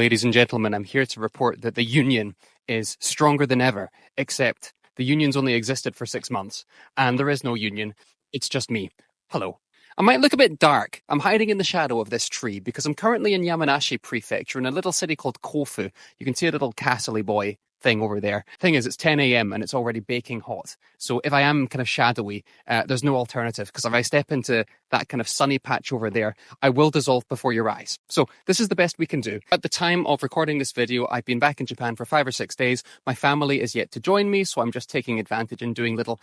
Ladies and gentlemen, I'm here to report that the union is stronger than ever, except the union's only existed for 6 months, and there is no union. It's just me. Hello. I might look a bit dark. I'm hiding in the shadow of this tree because I'm currently in Yamanashi Prefecture in a little city called Kofu. You can see a little castle-y boy thing over there. Thing is, it's 10 a.m. and it's already baking hot. So if I am kind of shadowy, there's no alternative, because if I step into that kind of sunny patch over there, I will dissolve before your eyes. So this is the best we can do. At the time of recording this video, I've been back in Japan for 5 or 6 days. My family is yet to join me, so I'm just taking advantage and doing little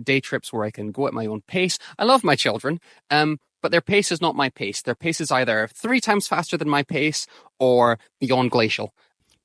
day trips where I can go at my own pace. I love my children, but their pace is not my pace. Their pace is either 3 times faster than my pace or beyond glacial.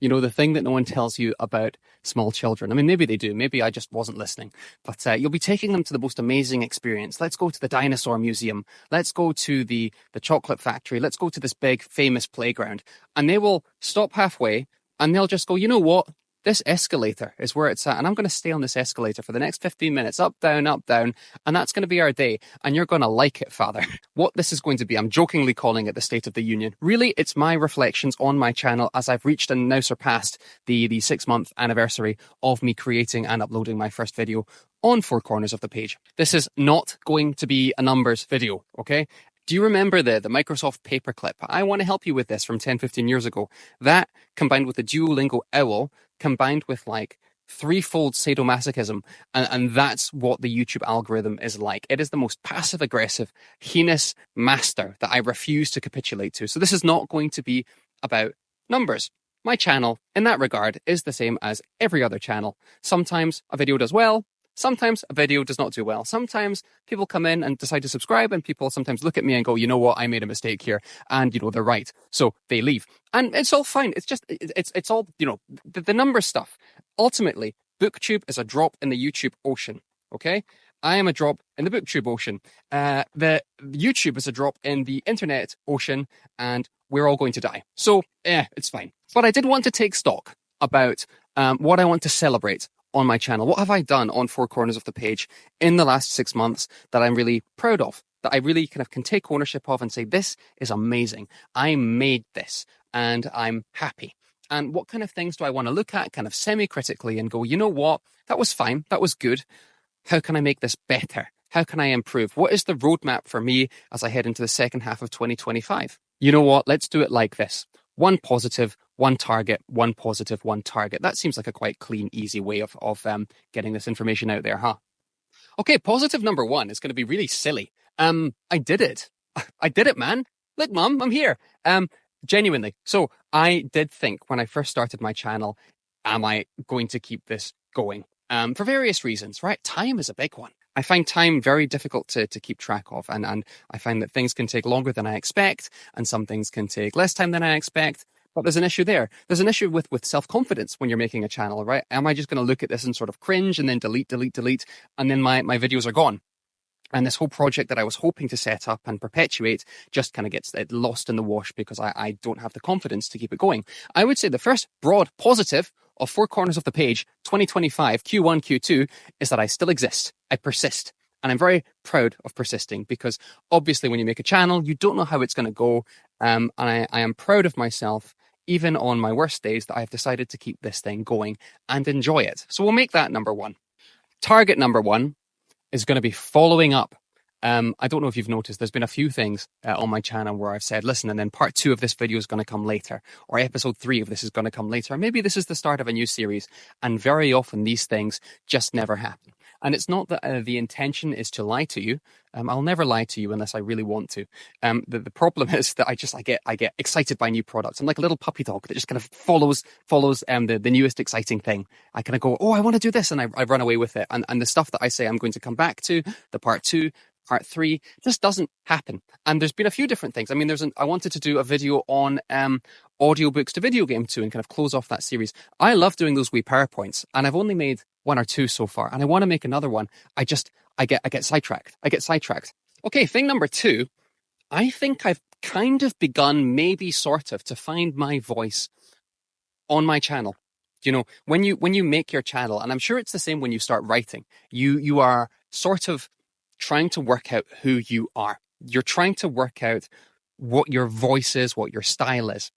You know, the thing that no one tells you about small children. I mean, maybe they do. Maybe I just wasn't listening. But you'll be taking them to the most amazing experience. Let's go to the dinosaur museum. Let's go to the chocolate factory. Let's go to this big, famous playground. And they will stop halfway and they'll just go, you know what? This escalator is where it's at, and I'm going to stay on this escalator for the next 15 minutes, up, down, and that's going to be our day, and you're going to like it, Father. What this is going to be, I'm jokingly calling it the State of the Union. Really, it's my reflections on my channel as I've reached and now surpassed the 6-month anniversary of me creating and uploading my first video on Four Corners of the Page. This is not going to be a numbers video, okay? Do you remember the Microsoft paperclip? I want to help you with this from 10, 15 years ago. That, combined with the Duolingo owl, combined with like threefold sadomasochism, and that's what the YouTube algorithm is like. It is the most passive-aggressive, heinous master that I refuse to capitulate to. So this is not going to be about numbers. My channel, in that regard, is the same as every other channel. Sometimes a video does well. Sometimes a video does not do well. Sometimes people come in and decide to subscribe, and people sometimes look at me and go, you know what, I made a mistake here. And, you know, they're right. So they leave. And it's all fine. It's just, it's all, you know, the number stuff. Ultimately, BookTube is a drop in the YouTube ocean. Okay? I am a drop in the BookTube ocean. The YouTube is a drop in the internet ocean, and we're all going to die. So, it's fine. But I did want to take stock about what I want to celebrate on my channel. What have I done on Four Corners of the Page in the last 6 months that I'm really proud of, that I really kind of can take ownership of and say, this is amazing. I made this and I'm happy. And what kind of things do I want to look at kind of semi-critically and go, you know what, that was fine, that was good. How can I make this better? How can I improve? What is the roadmap for me as I head into the second half of 2025? You know what, let's do it like this. 1 positive, 1 target, 1 positive, 1 target. That seems like a quite clean, easy way of getting this information out there, huh? Okay, positive number 1 is going to be really silly. I did it. I did it, man. Look, Mum, I'm here. Genuinely. So I did think when I first started my channel, am I going to keep this going? For various reasons, right? Time is a big one. I find time very difficult to keep track of, and I find that things can take longer than I expect, and some things can take less time than I expect. But there's an issue there. There's an issue with self-confidence when you're making a channel, right? Am I just going to look at this and sort of cringe and then delete, and then my videos are gone? And this whole project that I was hoping to set up and perpetuate just kind of gets lost in the wash because I don't have the confidence to keep it going. I would say the first broad positive of Four Corners of the Page 2025 Q1, Q2 is that I still exist. I persist. And I'm very proud of persisting because obviously when you make a channel, you don't know how it's going to go. And I am proud of myself, even on my worst days, that I've decided to keep this thing going and enjoy it. So we'll make that number 1. Target number 1 is going to be following up. I don't know if you've noticed, there's been a few things on my channel where I've said, listen, and then part 2 of this video is going to come later, or episode 3 of this is going to come later. Maybe this is the start of a new series. And very often these things just never happen. And it's not that the intention is to lie to you. I'll never lie to you unless I really want to. The problem is that I get excited by new products. I'm like a little puppy dog that just kind of follows the newest exciting thing. I kind of go, oh, I want to do this, and I run away with it. And the stuff that I say I'm going to come back to, the part 2, part 3, just doesn't happen. And there's been a few different things. I mean, I wanted to do a video on audiobooks to video game 2 and kind of close off that series. I love doing those wee PowerPoints, and I've only made 1 or 2 so far, and I want to make another one. I get sidetracked. Okay, thing number 2, I think I've kind of begun, maybe sort of, to find my voice on my channel. You know, when you make your channel, and I'm sure it's the same when you start writing, you are sort of trying to work out who you are. You're trying to work out what your voice is, what your style is.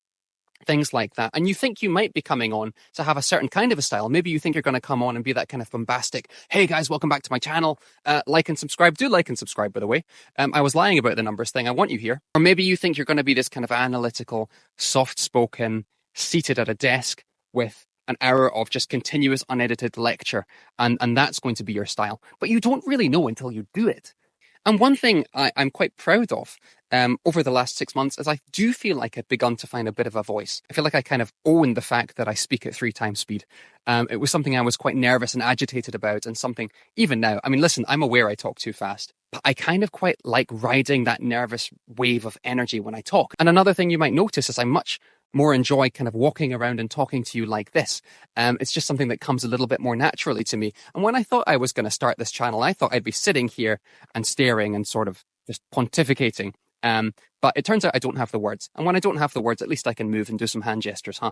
things like that. And you think you might be coming on to have a certain kind of a style. Maybe you think you're going to come on and be that kind of bombastic, hey guys, welcome back to my channel. Like and subscribe. Do like and subscribe, by the way. I was lying about the numbers thing. I want you here. Or maybe you think you're going to be this kind of analytical, soft-spoken, seated at a desk with an hour of just continuous unedited lecture. And that's going to be your style. But you don't really know until you do it. And one thing I'm quite proud of over the last 6 months is I do feel like I've begun to find a bit of a voice. I feel like I kind of own the fact that I speak at 3 times speed. It was something I was quite nervous and agitated about, and something even now. I mean, listen, I'm aware I talk too fast, but I kind of quite like riding that nervous wave of energy when I talk. And another thing you might notice is I much more enjoy kind of walking around and talking to you like this. It's just something that comes a little bit more naturally to me. And when I thought I was going to start this channel, I thought I'd be sitting here and staring and sort of just pontificating. But it turns out I don't have the words. And when I don't have the words, at least I can move and do some hand gestures, huh?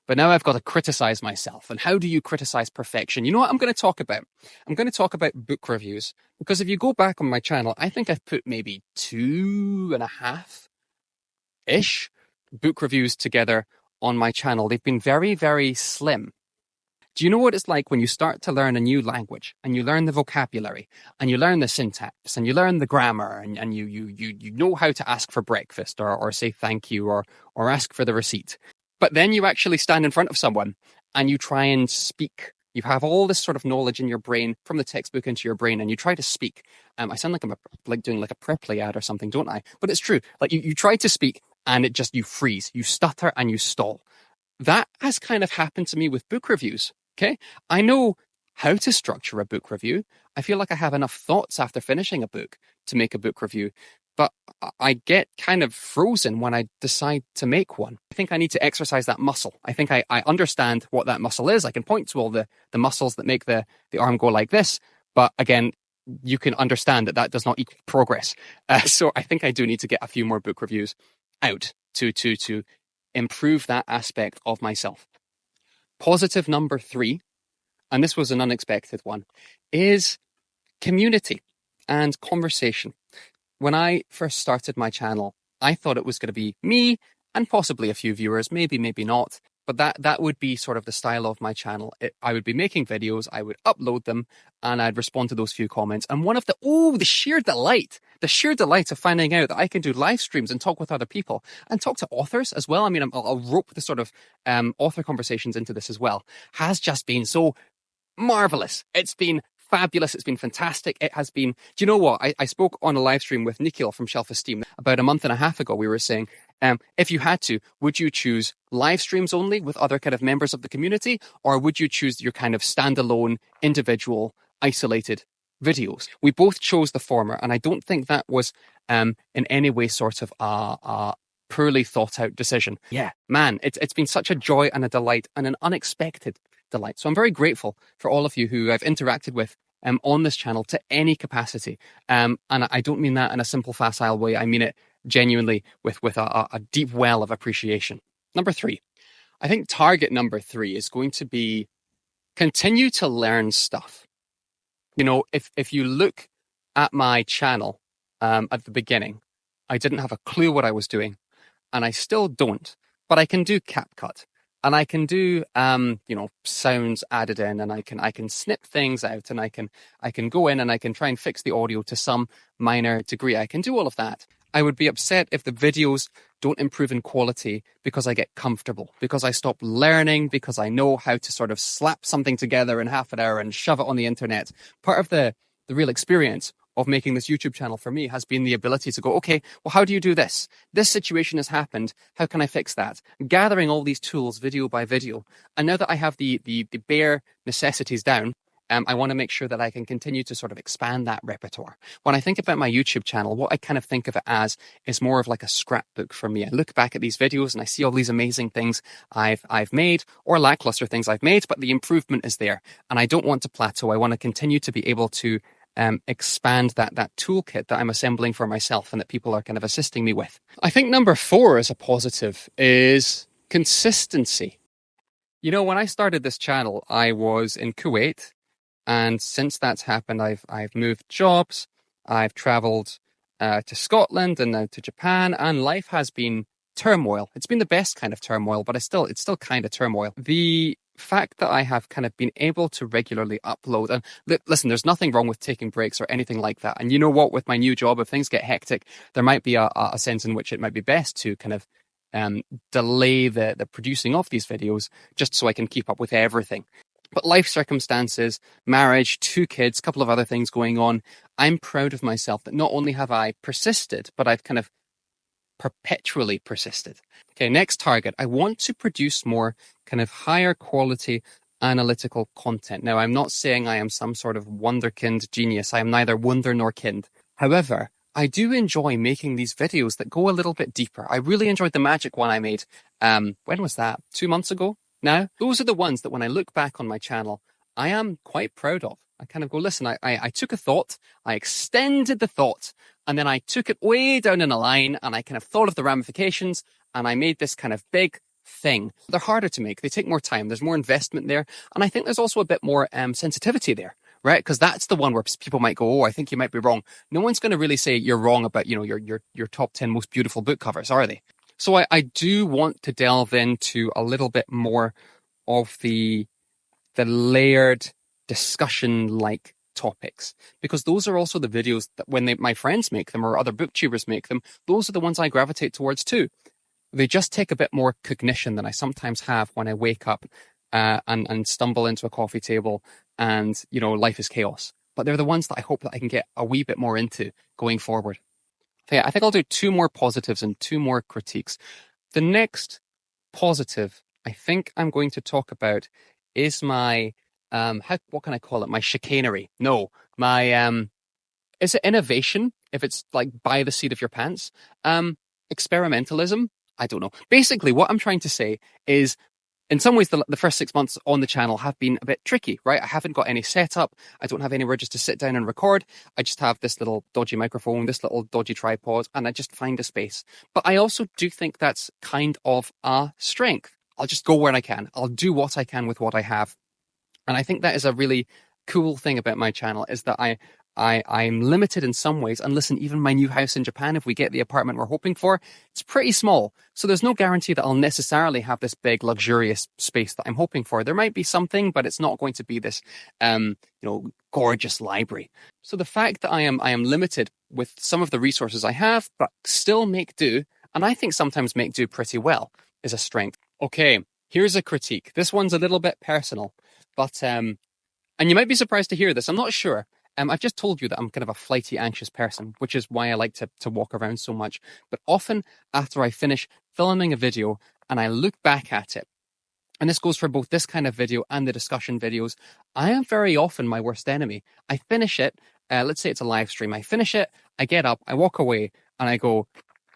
But now I've got to criticize myself. And how do you criticize perfection? You know what I'm going to talk about? I'm going to talk about book reviews. Because if you go back on my channel, I think I've put maybe 2.5-ish book reviews together on my channel. They've been very, very slim. Do you know what it's like when you start to learn a new language and you learn the vocabulary and you learn the syntax and you learn the grammar and you know how to ask for breakfast or say thank you or ask for the receipt. But then you actually stand in front of someone and you try and speak. You have all this sort of knowledge in your brain from the textbook into your brain and you try to speak. I sound like I'm doing like a Preply ad or something, don't I? But it's true. Like you try to speak and it just, you freeze, you stutter and you stall. That has kind of happened to me with book reviews. Okay. I know how to structure a book review. I feel like I have enough thoughts after finishing a book to make a book review, but I get kind of frozen when I decide to make one. I think I need to exercise that muscle. I think I understand what that muscle is. I can point to all the muscles that make the arm go like this. But again, you can understand that does not equal progress. So I think I do need to get a few more book reviews out to improve that aspect of myself. Positive number 3, and this was an unexpected one, is community and conversation. When I first started my channel, I thought it was going to be me and possibly a few viewers, maybe not. But that would be sort of the style of my channel. I would be making videos, I would upload them, and I'd respond to those few comments. And one of the sheer delight of finding out that I can do live streams and talk with other people and talk to authors as well. I mean, I'll rope the sort of author conversations into this as well, has just been so marvelous. It's been fabulous. It's been fantastic. It has been, do you know what? I spoke on a live stream with Nikhil from Esteem about a month and a half ago. We were saying, if you had to, would you choose live streams only with other kind of members of the community, or would you choose your kind of standalone, individual, isolated videos? We both chose the former, and I don't think that was in any way sort of a poorly thought out decision. Yeah, man, it's been such a joy and a delight and an unexpected delight. So I'm very grateful for all of you who I've interacted with on this channel to any capacity. And I don't mean that in a simple, facile way. I mean it genuinely with a deep well of appreciation. Number 3. I think target number 3 is going to be continue to learn stuff. You know, if you look at my channel at the beginning, I didn't have a clue what I was doing, and I still don't, but I can do CapCut. And I can do, sounds added in, and I can snip things out, and I can go in and I can try and fix the audio to some minor degree. I can do all of that. I would be upset if the videos don't improve in quality because I get comfortable, because I stop learning, because I know how to sort of slap something together in half an hour and shove it on the internet. Part of the real experience of making this YouTube channel for me has been the ability to go, okay, well, how do you do this? This situation has happened. How can I fix that? Gathering all these tools video by video. And now that I have the bare necessities down, I want to make sure that I can continue to sort of expand that repertoire. When I think about my YouTube channel, what I kind of think of it as is more of like a scrapbook for me. I look back at these videos and I see all these amazing things I've made, or lackluster things I've made, but the improvement is there. And I don't want to plateau. I want to continue to be able to expand that toolkit that I'm assembling for myself and that people are kind of assisting me with. I think number 4 as a positive is consistency. You know, when I started this channel, I was in Kuwait, and since that's happened, I've moved jobs, I've traveled to Scotland and now to Japan, and life has been turmoil. It's been the best kind of turmoil, but it's still kind of turmoil. The fact that I have kind of been able to regularly upload, and listen, there's nothing wrong with taking breaks or anything like that. And you know what, with my new job, if things get hectic, there might be a sense in which it might be best to kind of delay the producing of these videos just so I can keep up with everything. But life circumstances, marriage, 2 kids, a couple of other things going on, I'm proud of myself that not only have I persisted, but I've kind of perpetually persisted. Okay, next target. I want to produce more kind of higher quality analytical content. Now, I'm not saying I am some sort of wonderkind genius. I am neither wonder nor kind. However, I do enjoy making these videos that go a little bit deeper. I really enjoyed the magic one I made. When was that? 2 months ago? Now, those are the ones that when I look back on my channel, I am quite proud of. I kind of go, listen, I took a thought, I extended the thought, and then I took it way down in a line, and I kind of thought of the ramifications, and I made this kind of big thing. They're harder to make. They take more time. There's more investment there. And I think there's also a bit more sensitivity there, right? Because that's the one where people might go, oh, I think you might be wrong. No one's going to really say you're wrong about, your top 10 most beautiful book covers, are they? So I do want to delve into a little bit more of the layered discussion-like topics, because those are also the videos that when my friends make them or other booktubers make them, those are the ones I gravitate towards too. They just take a bit more cognition than I sometimes have when I wake up and stumble into a coffee table and, life is chaos. But they're the ones that I hope that I can get a wee bit more into going forward. Okay, I think I'll do 2 more positives and 2 more critiques. The next positive I think I'm going to talk about is my what can I call it? My chicanery. No, my is it innovation? If it's like by the seat of your pants. Experimentalism. I don't know. Basically, what I'm trying to say is, in some ways, the first 6 months on the channel have been a bit tricky, right? I haven't got any setup. I don't have anywhere just to sit down and record. I just have this little dodgy microphone, this little dodgy tripod, and I just find a space. But I also do think that's kind of a strength. I'll just go where I can. I'll do what I can with what I have. And I think that is a really cool thing about my channel, is that I'm limited in some ways. And listen, even my new house in Japan, if we get the apartment we're hoping for, it's pretty small. So there's no guarantee that I'll necessarily have this big, luxurious space that I'm hoping for. There might be something, but it's not going to be this, gorgeous library. So the fact that I am limited with some of the resources I have, but still make do, and I think sometimes make do pretty well, is a strength. Okay, here's a critique. This one's a little bit personal, but, and you might be surprised to hear this. I'm not sure. I've just told you that I'm kind of a flighty, anxious person, which is why I like to walk around so much. But often after I finish filming a video and I look back at it, and this goes for both this kind of video and the discussion videos, I am very often my worst enemy. I finish it, let's say it's a live stream, I finish it, I get up, I walk away, and I go,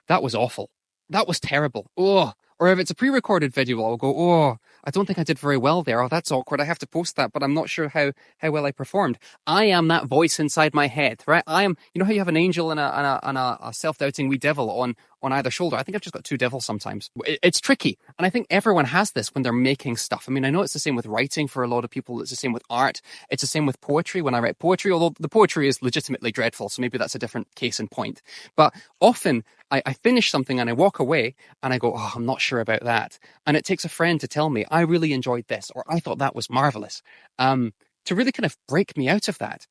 that was awful. That was terrible. Oh. Or if it's a pre-recorded video, I'll go, oh, I don't think I did very well there. Oh, that's awkward. I have to post that, but I'm not sure how well I performed. I am that voice inside my head, right? I am, you know how you have an angel and a self-doubting wee devil on either shoulder? I think I've just got 2 devils sometimes. It's tricky. And I think everyone has this when they're making stuff. I mean, I know it's the same with writing for a lot of people. It's the same with art. It's the same with poetry when I write poetry, although the poetry is legitimately dreadful. So maybe that's a different case in point. But often I finish something and I walk away and I go, oh, I'm not sure about that. And it takes a friend to tell me, I really enjoyed this, or I thought that was marvelous, to really kind of break me out of that.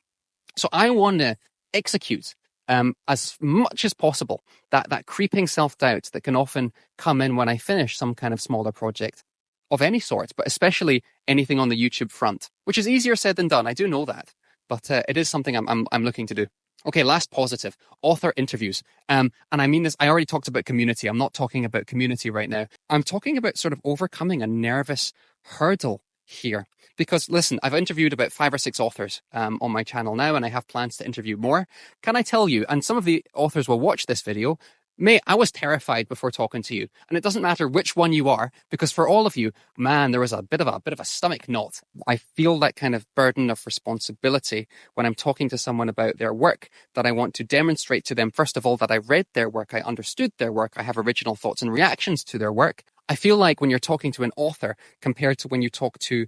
So I want to execute as much as possible that creeping self-doubt that can often come in when I finish some kind of smaller project of any sort, but especially anything on the YouTube front, which is easier said than done. I do know that, but it is something I'm looking to do. Okay, last positive, author interviews. And I mean this, I already talked about community. I'm not talking about community right now. I'm talking about sort of overcoming a nervous hurdle here. Because listen, I've interviewed about 5 or 6 authors on my channel now, and I have plans to interview more. Can I tell you, and some of the authors will watch this video, mate, I was terrified before talking to you. And it doesn't matter which one you are, because for all of you, man, there was a bit of a stomach knot. I feel that kind of burden of responsibility when I'm talking to someone about their work, that I want to demonstrate to them, first of all, that I read their work, I understood their work, I have original thoughts and reactions to their work. I feel like when you're talking to an author compared to when you talk to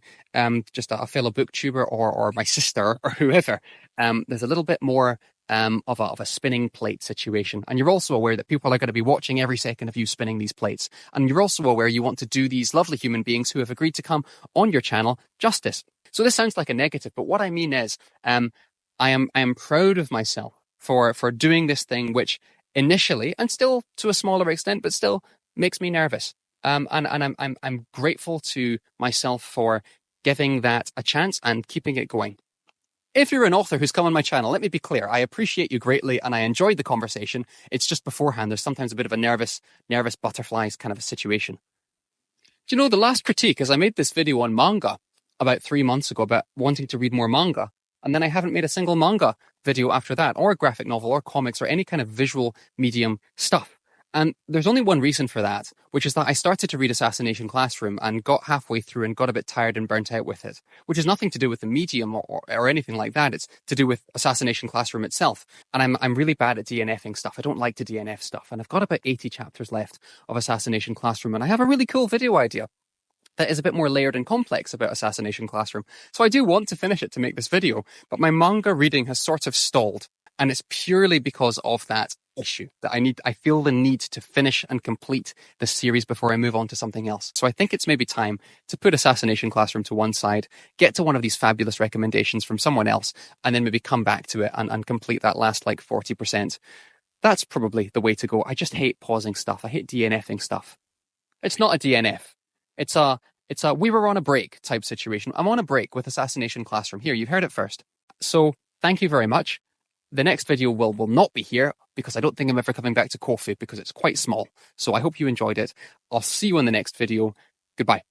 just a fellow booktuber or my sister or whoever, there's a little bit more of a spinning plate situation. And you're also aware that people are going to be watching every second of you spinning these plates. And you're also aware you want to do these lovely human beings who have agreed to come on your channel justice. So this sounds like a negative, but what I mean is, I am proud of myself for doing this thing, which initially, and still to a smaller extent, but still makes me nervous. And I'm grateful to myself for giving that a chance and keeping it going. If you're an author who's come on my channel, let me be clear. I appreciate you greatly and I enjoyed the conversation. It's just beforehand, there's sometimes a bit of a nervous butterflies kind of a situation. Do you know, the last critique is I made this video on manga about 3 months ago about wanting to read more manga. And then I haven't made a single manga video after that, or a graphic novel, or comics, or any kind of visual medium stuff. And there's only one reason for that, which is that I started to read Assassination Classroom and got halfway through and got a bit tired and burnt out with it, which has nothing to do with the medium or anything like that. It's to do with Assassination Classroom itself. And I'm really bad at DNFing stuff. I don't like to DNF stuff. And I've got about 80 chapters left of Assassination Classroom, and I have a really cool video idea that is a bit more layered and complex about Assassination Classroom. So I do want to finish it to make this video, but my manga reading has sort of stalled. And it's purely because of that issue that I feel the need to finish and complete the series before I move on to something else. So I think it's maybe time to put Assassination Classroom to one side, get to one of these fabulous recommendations from someone else, and then maybe come back to it and complete that last like 40%. That's probably the way to go. I just hate pausing stuff. I hate DNFing stuff. It's not a DNF. It's a we were on a break type situation. I'm on a break with Assassination Classroom. Here, you've heard it first. So thank you very much. The next video will not be here because I don't think I'm ever coming back to Kofi because it's quite small. So I hope you enjoyed it. I'll see you in the next video. Goodbye.